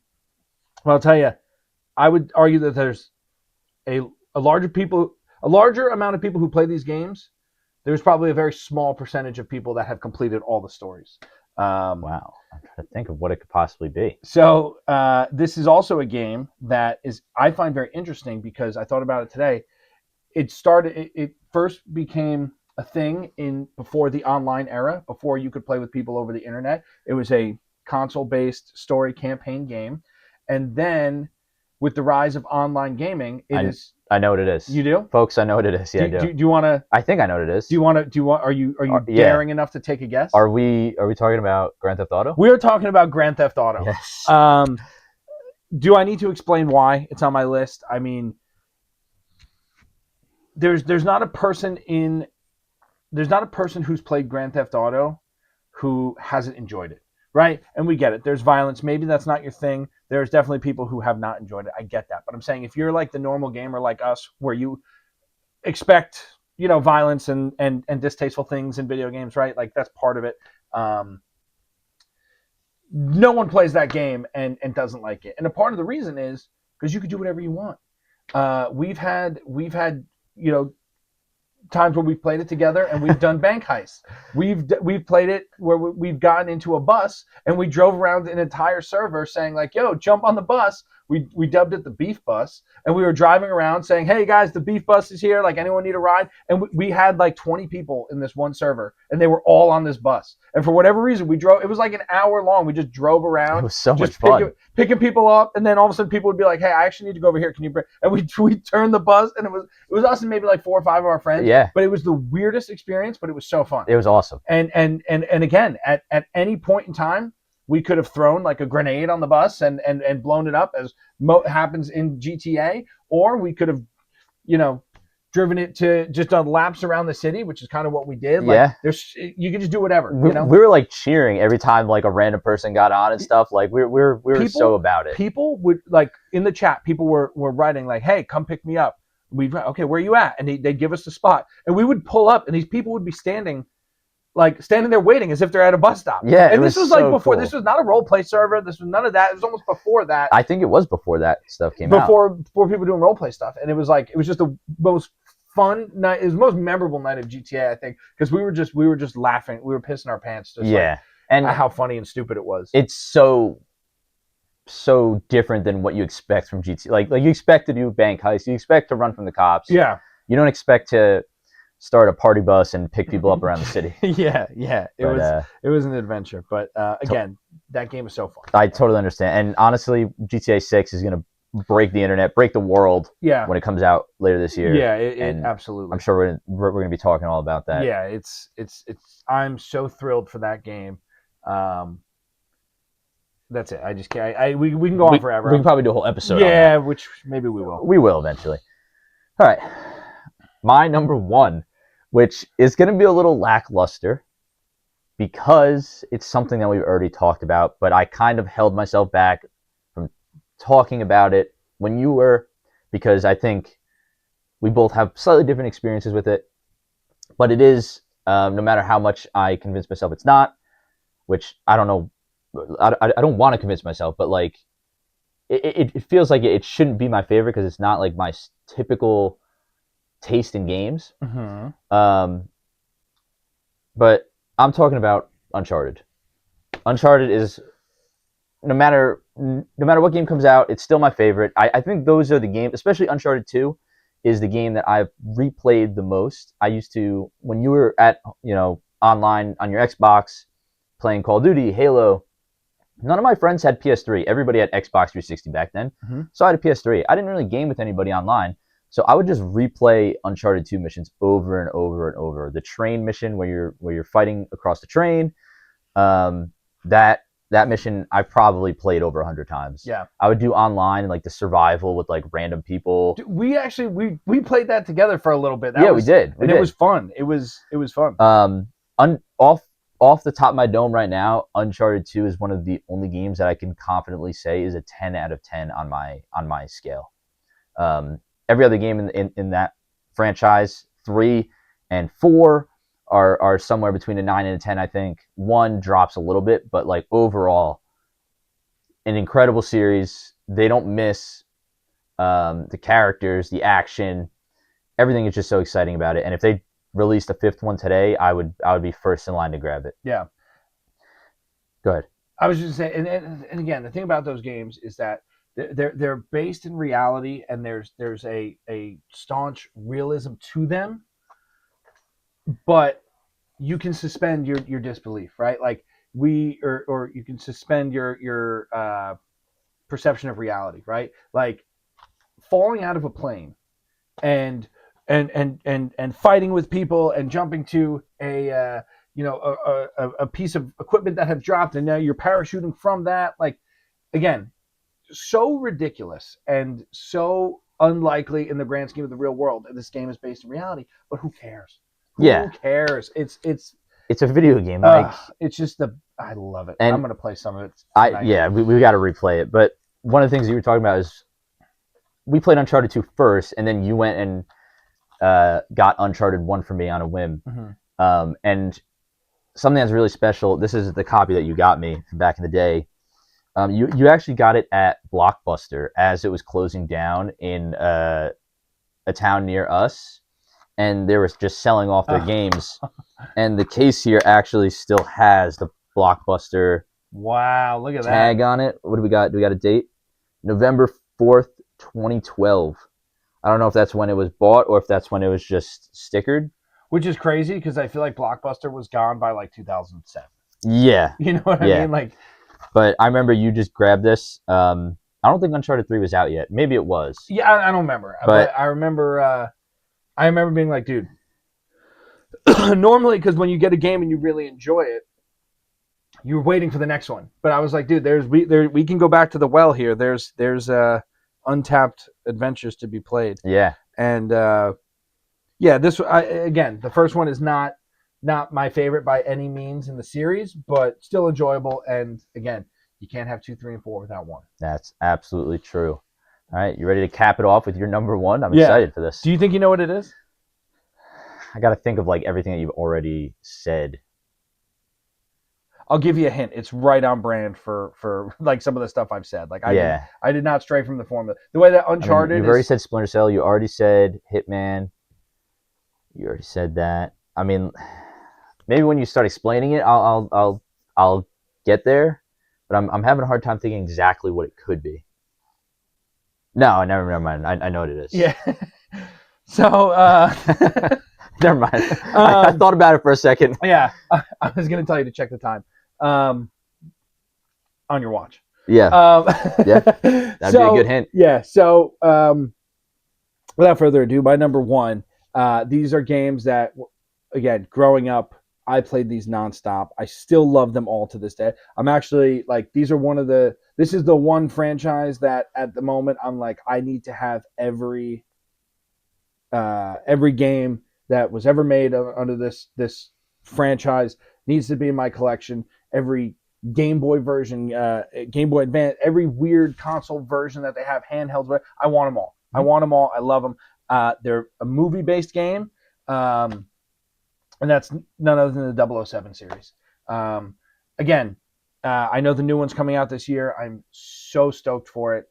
Well, I'll tell you, I would argue that there's a larger amount of people who play these games. There's probably a very small percentage of people that have completed all the stories. Wow, I'm trying to think of what it could possibly be. So this is also a game that I find very interesting because I thought about it today. It first became a thing before the online era, before you could play with people over the internet. It was a console-based story campaign game, and then with the rise of online gaming, I know what it is. You do, folks. I know what it is. Yeah, I do. Do you want to? I think I know what it is. Are you daring enough to take a guess? Are we talking about Grand Theft Auto? We are talking about Grand Theft Auto. Yes. Do I need to explain why it's on my list? I mean, there's not a person who's played Grand Theft Auto who hasn't enjoyed it, right? And we get it. There's violence. Maybe that's not your thing. There's definitely people who have not enjoyed it. I get that. But I'm saying if you're like the normal gamer like us, where you expect, violence and distasteful things in video games, right? Like that's part of it. No one plays that game and doesn't like it. And a part of the reason is because you could do whatever you want. We've had times where we've played it together and we've done bank heists. We've played it where we've gotten into a bus and we drove around an entire server saying like, "Yo, jump on the bus." We dubbed it the beef bus, and we were driving around saying, "Hey guys, the beef bus is here. Like, anyone need a ride?" And we had like 20 people in this one server, and they were all on this bus. And for whatever reason, we drove. It was like an hour long. We just drove around. It was so much just fun. picking people up, and then all of a sudden people would be like, "Hey, I actually need to go over here. Can you bring?" And we turned the bus, and it was us and maybe like 4 or 5 of our friends. Yeah. But it was the weirdest experience, but it was so fun. It was awesome. And again, at any point in time, we could have thrown like a grenade on the bus and blown it up, as happens in GTA, or we could have, driven it to just on laps around the city, which is kind of what we did. Like, you can just do whatever. We were like cheering every time like a random person got on and stuff. Like we were so about it. People would, like, in the chat, people were writing like, "Hey, come pick me up." Okay, where are you at? And they'd give us a spot, and we would pull up, and these people would be standing there waiting as if they're at a bus stop. Yeah, and this was like before. Cool. This was not a role play server. This was none of that. It was almost before that. I think it was before that stuff came out. Before people doing role play stuff, and it was just the most fun night. It was the most memorable night of GTA, I think, because we were just laughing. We were pissing our pants. And how funny and stupid it was. It's so different than what you expect from GTA. Like you expect to do bank heists. You expect to run from the cops. Yeah. You don't expect to start a party bus and pick people up around the city. Yeah. It was an adventure. But again, that game is so fun. I totally understand. And honestly, GTA 6 is going to break the internet, break the world. Yeah. When it comes out later this year. Yeah, absolutely. I'm sure we're going to be talking all about that. Yeah, it's I'm so thrilled for that game. That's it. I just can't. We can go on forever. We can probably do a whole episode. Yeah, on that. which maybe we will. We will eventually. All right. My number one, which is going to be a little lackluster because it's something that we've already talked about, but I kind of held myself back from talking about it when you were, because I think we both have slightly different experiences with it. But it is, no matter how much I convince myself it's not, which I don't know. I don't want to convince myself, but like it feels like it shouldn't be my favorite because it's not like my typical taste in games. Mm-hmm. But I'm talking about Uncharted. Uncharted is, no matter what game comes out, it's still my favorite. I think those are the games, especially Uncharted 2 is the game that I've replayed the most. I used to, when you were at, online on your Xbox playing Call of Duty, Halo, none of my friends had PS3. Everybody had Xbox 360 back then. Mm-hmm. So I had a PS3. I didn't really game with anybody online. So I would just replay Uncharted 2 missions over and over and over. The train mission where you're fighting across the train, that mission I probably played over 100 times. Yeah. I would do online, like the survival with like random people. Dude, we actually we played that together for a little bit. We did. It was fun. It was fun. Off the top of my dome right now, Uncharted 2 is one of the only games that I can confidently say is a 10 out of 10 on my scale. Every other game in that franchise, 3 and 4 are somewhere between a 9 and a 10, I think. 1 drops a little bit, but like overall, an incredible series. They don't miss the characters, the action, everything is just so exciting about it. And if they released a 5th one today, I would be first in line to grab it. Yeah. Go ahead. I was just saying, and again, the thing about those games is that they're based in reality, and there's a staunch realism to them, but you can suspend your disbelief, right? Like or you can suspend your perception of reality, right? Like falling out of a plane and fighting with people and jumping to a piece of equipment that has dropped, and now you're parachuting from that. Like, again, so ridiculous and so unlikely in the grand scheme of the real world. And this game is based in reality, but who cares? Who cares? It's a video game. Like, it's just I love it. And I'm gonna play some of it. We got to replay it. But one of the things you were talking about is we played Uncharted 2 first, and then you went and got Uncharted 1 for me on a whim. Mm-hmm. And something that's really special, this is the copy that you got me from back in the day. You actually got it at Blockbuster as it was closing down in a town near us, and they were just selling off their games. And the case here actually still has the Blockbuster Wow, look at tag that. on it. What do we got? Do we got a date? November 4th, 2012. I don't know if that's when it was bought or if that's when it was just stickered. Which is crazy because I feel like Blockbuster was gone by like 2007. Yeah, You know what I yeah. mean? Like, But I remember you just grabbed this. I don't think Uncharted 3 was out yet. Maybe it was. yeah, I don't remember, but But I remember being like, dude. Normally, because when you get a game and you really enjoy it, you're waiting for the next one. But I was like, dude, we can go back to the well here. There's untapped adventures to be played, yeah, and yeah, again, the first one is not my favorite by any means in the series, but still enjoyable. And again, you can't have 2, 3, and 4 without one. that's absolutely true. All right, you ready to cap it off with your number one? I'm Yeah. excited for this. Do you think you know what it is? I got to think of like everything that you've already said. I'll give you a hint. It's right on brand for like some of the stuff I've said. Like I did not stray from the formula. The way that Uncharted you've already said Splinter Cell. You already said Hitman. You already said that. I mean, maybe when you start explaining it, I'll get there. But I'm having a hard time thinking exactly what it could be. No, never mind. I know what it is. Yeah. So never mind. I thought about it for a second. Yeah, I was going to tell you to check the time on your watch. Yeah. Yeah. That'd be a good hint. Yeah. So without further ado, my number one. These are games that, again, growing up, I played these nonstop. I still love them all to this day. I'm actually like, this is the one franchise that at the moment I'm like, I need to have every game that was ever made under this franchise needs to be in my collection. Every Game Boy version, Game Boy Advance, every weird console version that they have, handhelds, I want them all. I want them all. I love them. They're a movie-based game, and that's none other than the 007 series. Again, I know the new one's coming out this year. I'm so stoked for it.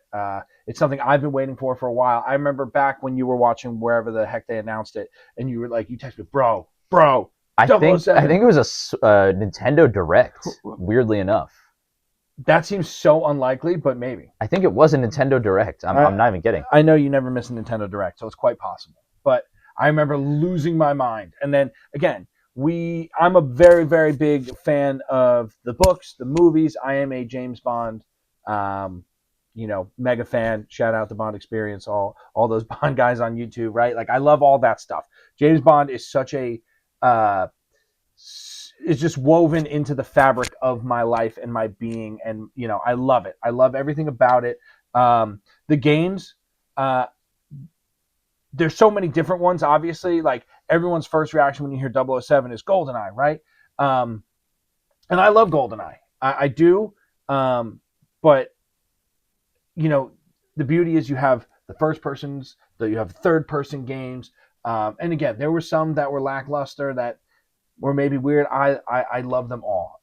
It's something I've been waiting for a while. I remember back when you were watching wherever the heck they announced it, and you were like, you texted me, bro. I think it was a Nintendo Direct. Weirdly enough, that seems so unlikely, but maybe. I think it was a Nintendo Direct. I'm not even kidding. I know you never miss a Nintendo Direct, so it's quite possible. But I remember losing my mind, and then again. I'm a very, very big fan of the books, the movies. I am a James Bond, mega fan. Shout out the Bond Experience, all those Bond guys on YouTube, right? Like I love all that stuff. James Bond is such a, is just woven into the fabric of my life and my being, and I love it. I love everything about it. The games, there's so many different ones, obviously. Like everyone's first reaction when you hear 007 is GoldenEye, right? And I love GoldenEye. I do. But, the beauty is you have the first persons, you have third person games. And again, there were some that were lackluster, that were maybe weird. I love them all.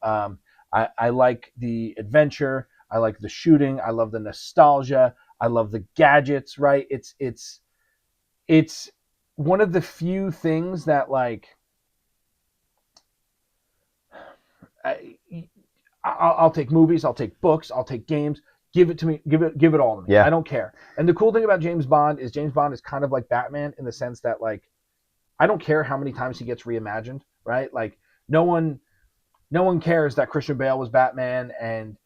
I like the adventure. I like the shooting. I love the nostalgia. I love the gadgets, right? It's one of the few things that like I'll take movies, I'll take books, I'll take games. Give it to me. Give it all to me. Yeah. I don't care. And the cool thing about James Bond is kind of like Batman in the sense that like I don't care how many times he gets reimagined, right? Like no one cares that Christian Bale was Batman and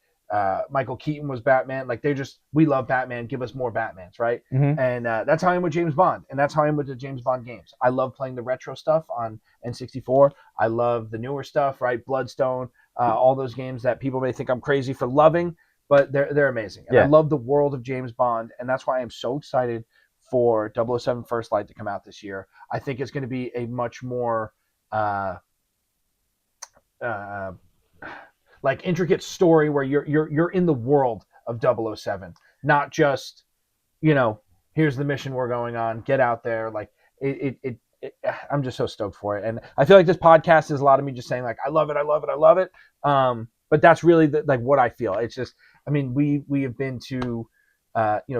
Michael Keaton was Batman. Like we love Batman. Give us more Batmans, right? Mm-hmm. And that's how I am with James Bond, and that's how I am with the James Bond games. I love playing the retro stuff on N64. I love the newer stuff, right? Bloodstone, all those games that people may think I'm crazy for loving, but they're amazing. And I love the world of James Bond, and that's why I'm so excited for 007 First Light to come out this year. I think it's going to be a much more like intricate story where you're in the world of 007, not just here's the mission we're going on, get out there. Like I'm just so stoked for it, and I feel like this podcast is a lot of me just saying like I love it. But that's really like what I feel. It's just I mean, we have been to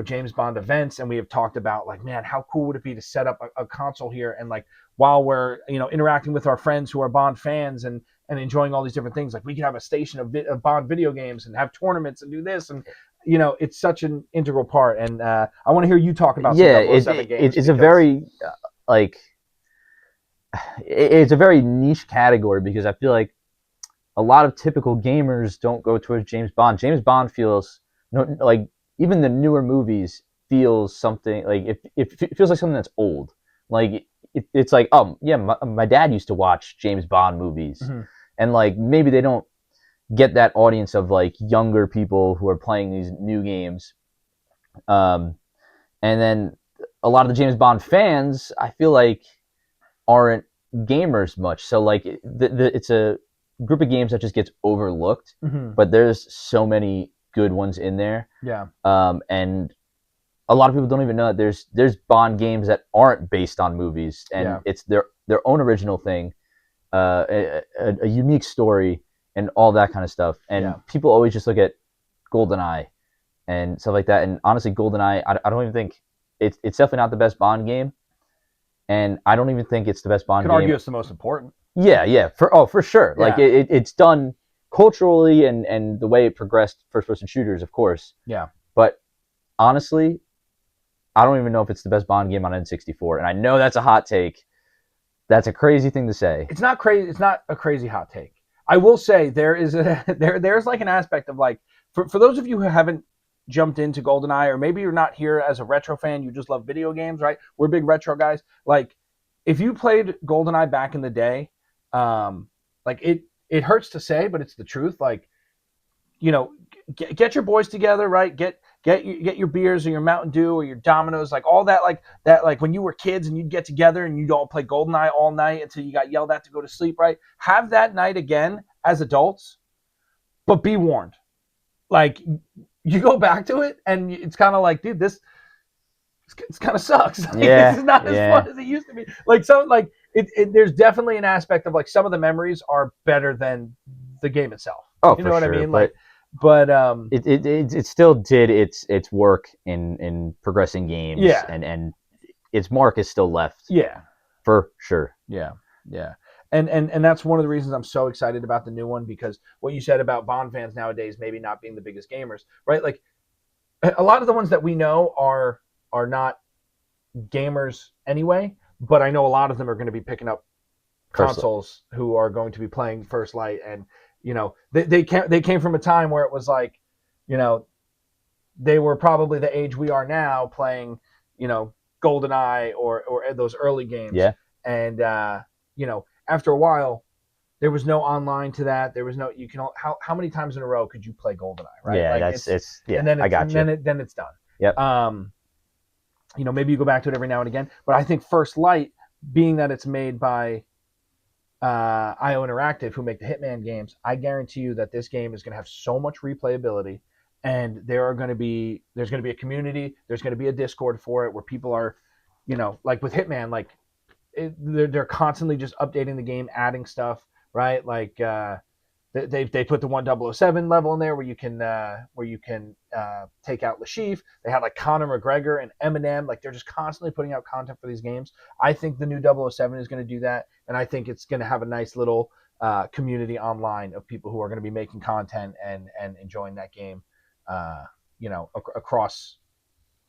James Bond events, and we have talked about like, man, how cool would it be to set up a console here, and like while we're interacting with our friends who are Bond fans and enjoying all these different things, like we could have a station of Bond video games and have tournaments and do this, and it's such an integral part. And I want to hear you talk about some Yeah, 007 games. it's a very like it's a very niche category because I feel like a lot of typical gamers don't go towards James Bond. James Bond feels like even the newer movies feels something like it feels like something that's old. Like it's like, oh yeah, my dad used to watch James Bond movies, Mm-hmm. and like maybe they don't get that audience of like younger people who are playing these new games. Um, and then a lot of the James Bond fans, I feel like, aren't gamers much. So like it's a group of games that just gets overlooked. Mm-hmm. But there's so many good ones in there. Yeah. And a lot of people don't even know that there's Bond games that aren't based on movies, and it's their own original thing, a unique story, and all that kind of stuff. And people always just look at GoldenEye and stuff like that. And honestly, GoldenEye, I don't even think it's definitely not the best Bond game, and I don't even think it's the best Bond Could game. argue it's the most important. Yeah, for sure. Yeah. Like it's done culturally and the way it progressed first-person shooters, of course. Yeah. But honestly, I don't even know if it's the best Bond game on N64, and I know that's a hot take. That's a crazy thing to say. It's not crazy. It's not a crazy hot take. I will say there's like an aspect of like for those of you who haven't jumped into GoldenEye, or maybe you're not here as a retro fan, you just love video games, right? We're big retro guys. Like if you played GoldenEye back in the day, like it hurts to say, but it's the truth. Like get your boys together, right? Get your beers or your Mountain Dew or your Dominoes, like all that, like when you were kids and you'd get together and you'd all play GoldenEye all night until you got yelled at to go to sleep, right? Have that night again as adults, but be warned. Like you go back to it and it's kind of like, dude, this kind of sucks. Like, this is not as fun as it used to be. Like there's definitely an aspect of like some of the memories are better than the game itself. Oh, you know what sure. I mean? But it still did its work in progressing games. Yeah. And its mark is still left. Yeah. For sure. Yeah. And that's one of the reasons I'm so excited about the new one, because what you said about Bond fans nowadays maybe not being the biggest gamers, right? Like a lot of the ones that we know are not gamers anyway, but I know a lot of them are going to be picking up consoles who are going to be playing First Light, and they came from a time where it was like, they were probably the age we are now playing, GoldenEye or those early games. Yeah. And after a while, there was no online to that. There was no how many times in a row could you play GoldenEye, right? Yeah, like it's yeah. And then I got you. Then it's done. Yep. Maybe you go back to it every now and again, but I think First Light, being that it's made by IO Interactive, who make the Hitman games, I guarantee you that this game is going to have so much replayability, and there's going to be a community, there's going to be a Discord for it where people are, like with Hitman, like they're constantly just updating the game, adding stuff, right? Like they put the 1007 level in there where you can take out Lashif. They had like Conor McGregor and Eminem. Like they're just constantly putting out content for these games. I think the new 007 is going to do that, and I think it's going to have a nice little community online of people who are going to be making content and enjoying that game, across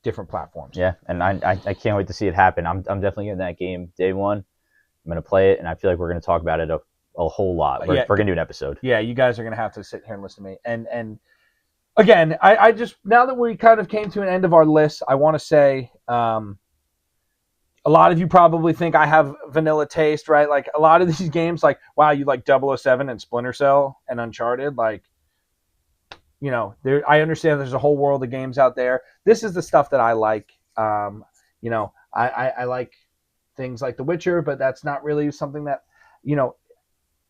different platforms. Yeah, and I can't wait to see it happen. I'm definitely getting that game day one. I'm going to play it, and I feel like we're going to talk about it a whole lot. We're going to do an episode. Yeah, you guys are going to have to sit here and listen to me. And again, I just, now that we kind of came to an end of our list, I want to say, a lot of you probably think I have vanilla taste, right? Like a lot of these games, like, wow, you like 007 and Splinter Cell and Uncharted. Like, I understand there's a whole world of games out there. This is the stuff that I like. I like things like The Witcher, but that's not really something that,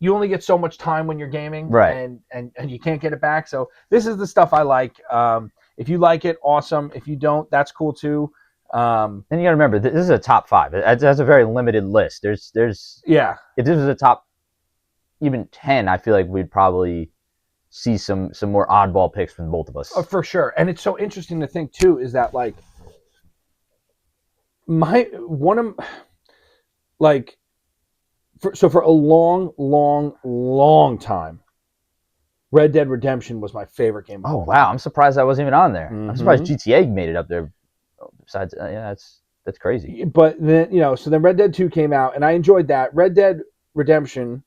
you only get so much time when you're gaming, right? And you can't get it back. So this is the stuff I like. If you like it, awesome. If you don't, that's cool too. And you got to remember, this is a top 5. That's a very limited list. There's yeah. If this was a top even 10, I feel like we'd probably see some more oddball picks from both of us. For sure. And it's so interesting to think too is that like my one of like for a long time, Red Dead Redemption was my favorite game of Oh all wow, time. I'm surprised that wasn't even on there. I'm surprised Mm-hmm. GTA made it up there. Besides, yeah, that's crazy. But then so then Red Dead 2 came out, and I enjoyed that. Red Dead Redemption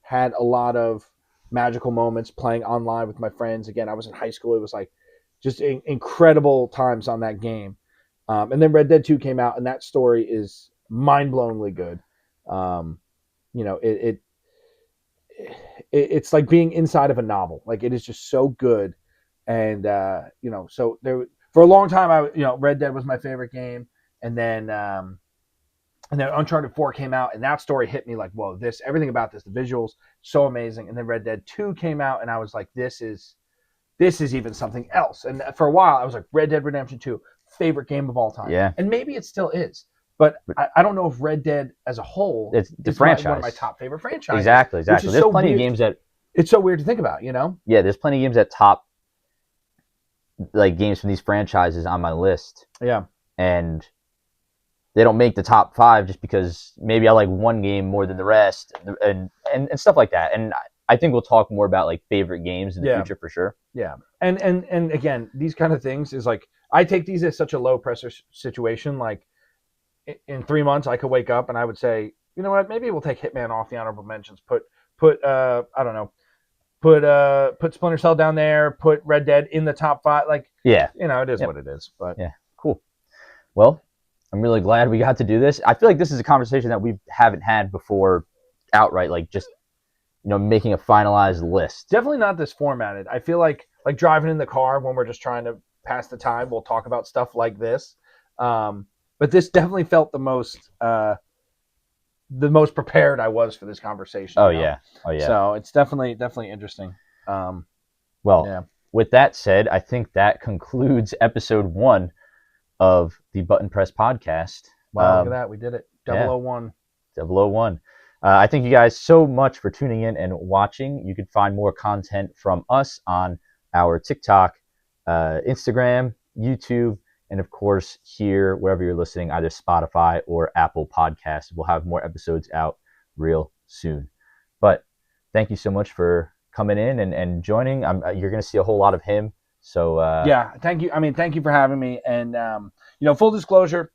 had a lot of magical moments playing online with my friends. Again, I was in high school. It was like just incredible times on that game. And then Red Dead 2 came out, and that story is mind-blowingly good. Um, you know, it's like being inside of a novel. Like it is just so good. And so there for a long time, Red Dead was my favorite game, and then Uncharted 4 came out, and that story hit me like, whoa, everything about this, the visuals, so amazing. And then Red Dead 2 came out, and I was like, this is even something else. And for a while, I was like, Red Dead Redemption 2, favorite game of all time. Yeah, And maybe it still is. But I don't know if Red Dead as a whole it's the is franchise. one of my top favorite franchises. Exactly. Which is There's so plenty weird. of games that. It's so weird to think about, you know? Yeah, there's plenty of games that top like games from these franchises on my list, Yeah. and they don't make the top 5 just because maybe I like one game more than the rest, and stuff like that. And I think we'll talk more about like favorite games in the future for sure. Yeah. And again, these kind of things is like I take these as such a low pressure situation. Like in 3 months, I could wake up and I would say, you know what, maybe we'll take Hitman off the honorable mentions. Put I don't know, put Splinter Cell down there. Put Red Dead in the top 5. Like Yeah, it is what it is. But yeah, cool. Well, I'm really glad we got to do this. I feel like this is a conversation that we haven't had before outright, like just making a finalized list. Definitely not this formatted. I feel like driving in the car when we're just trying to pass the time, we'll talk about stuff like this. But this definitely felt the most prepared I was for this conversation. Oh yeah. So it's definitely interesting. Well, yeah. With that said, I think that concludes episode 1 of the Button Press podcast. Wow, look at that. We did it. 001. 001. I thank you guys so much for tuning in and watching. You can find more content from us on our TikTok, Instagram, YouTube, and of course here, wherever you're listening, either Spotify or Apple Podcasts. We'll have more episodes out real soon. But thank you so much for coming in and joining. You're going to see a whole lot of him. So yeah, thank you. I mean, thank you for having me. And full disclosure,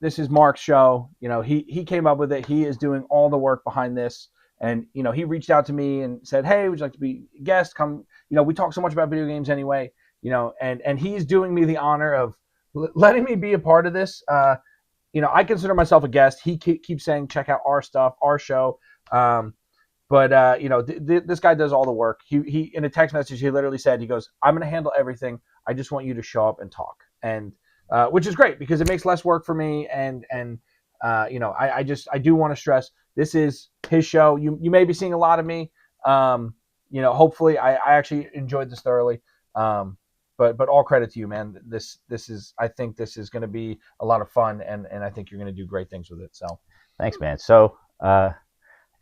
this is Mark's show. He came up with it. He is doing all the work behind this. And he reached out to me and said, "Hey, would you like to be a guest? Come." We talk so much about video games anyway. And he's doing me the honor of letting me be a part of this. I consider myself a guest. He keeps saying, "Check out our stuff, our show." But this guy does all the work. He in a text message, he literally said, he goes, "I'm going to handle everything. I just want you to show up and talk." And which is great because it makes less work for me. And I do want to stress this is his show. You may be seeing a lot of me. Hopefully I actually enjoyed this thoroughly. But all credit to you, man. I think this is going to be a lot of fun, and I think you're going to do great things with it. So thanks, man. So I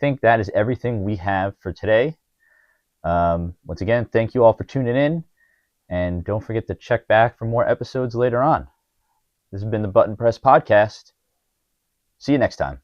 think that is everything we have for today. Once again, thank you all for tuning in, and don't forget to check back for more episodes later on. This has been the Button Press Podcast. See you next time.